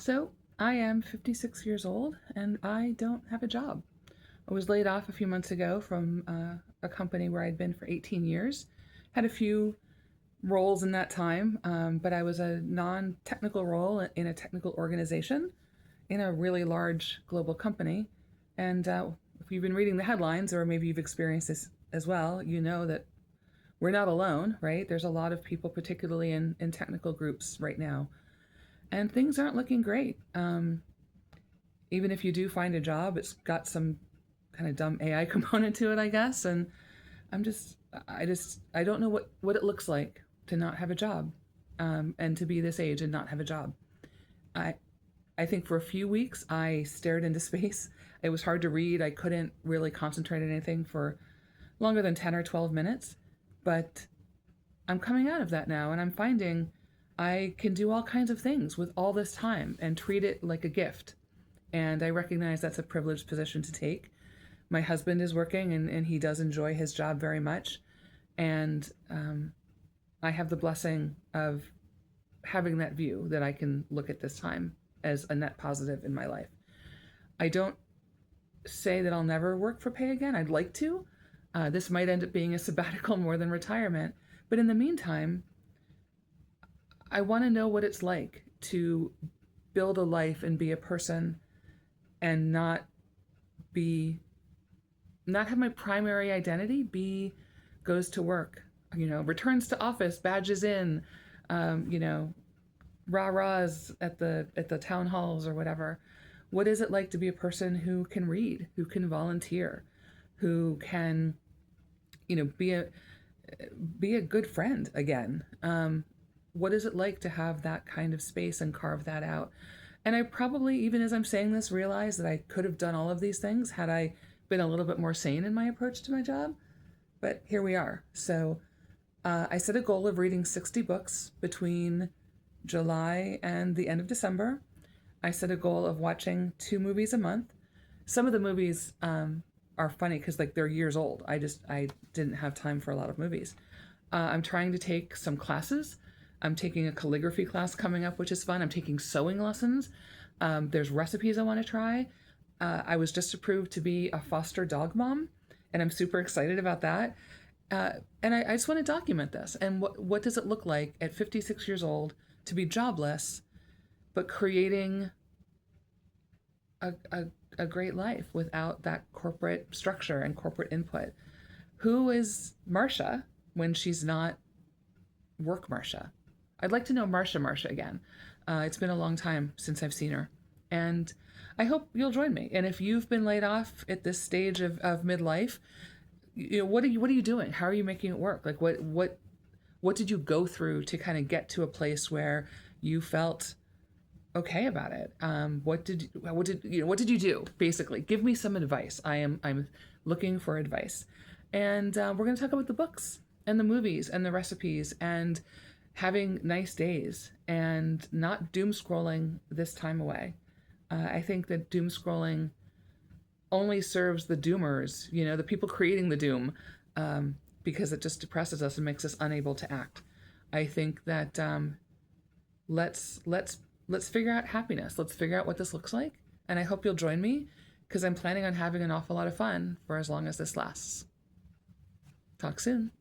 So, I am 56 years old and I don't have a job. I was laid off a few months ago from a company where I'd been for 18 years. Had a few roles in that time, but I was a non technical role in a technical organization in a really large global company. And if you've been reading the headlines, or maybe you've experienced this as well, you know that we're not alone, right? There's a lot of people, particularly in technical groups right now, and things aren't looking great. Even if you do find a job, it's got some kind of dumb AI component to it, I guess. And I'm just, I don't know what it looks like to not have a job, and to be this age and not have a job. I, I think for a few weeks I stared into space. It was hard to read. I couldn't really concentrate on anything for longer than 10 or 12 minutes. But I'm coming out of that now and I'm finding I can do all kinds of things with all this time and treat it like a gift. And I recognize that's a privileged position to take. My husband is working and he does enjoy his job very much. And I have the blessing of having that view that I can look at this time as a net positive in my life. I don't say that I'll never work for pay again. I'd like to. This might end up being a sabbatical more than retirement. But in the meantime, I want to know what it's like to build a life and be a person and be not have my primary identity be goes to work, returns to office, badges in, you know, rah-rahs at the town halls or whatever. What is it like to be a person who can read, who can volunteer, who can, be a good friend again? What is it like to have that kind of space and carve that out? And I probably, even as I'm saying this, realize that I could have done all of these things had I been a little bit more sane in my approach to my job. But here we are. So I set a goal of reading 60 books between July and the end of December. I set a goal of watching 2 movies a month. Some of the movies are funny because like they're years old. I didn't have time for a lot of movies. I'm trying to take some classes. I'm taking a calligraphy class coming up, which is fun. I'm taking sewing lessons. There's recipes I want to try. I was just approved to be a foster dog mom, and I'm super excited about that. And I just want to document this. And what does it look like at 56 years old to be jobless, but creating a great life without that corporate structure and corporate input? Who is Marcia when she's not work Marcia? I'd like to know Marcia again. It's been a long time since I've seen her. And I hope you'll join me. And if you've been laid off at this stage of midlife, what are you doing? How are you making it work? Like what did you go through to kind of get to a place where you felt okay about it? What did you do? Basically, give me some advice. I'm looking for advice. And we're going to talk about the books and the movies and the recipes and having nice days and not doom scrolling this time away. I think that doom scrolling only serves the doomers, the people creating the doom, because it just depresses us and makes us unable to act. I think that let's figure out happiness. Let's figure out what this looks like, and I hope you'll join me because I'm planning on having an awful lot of fun for as long as this lasts. Talk soon.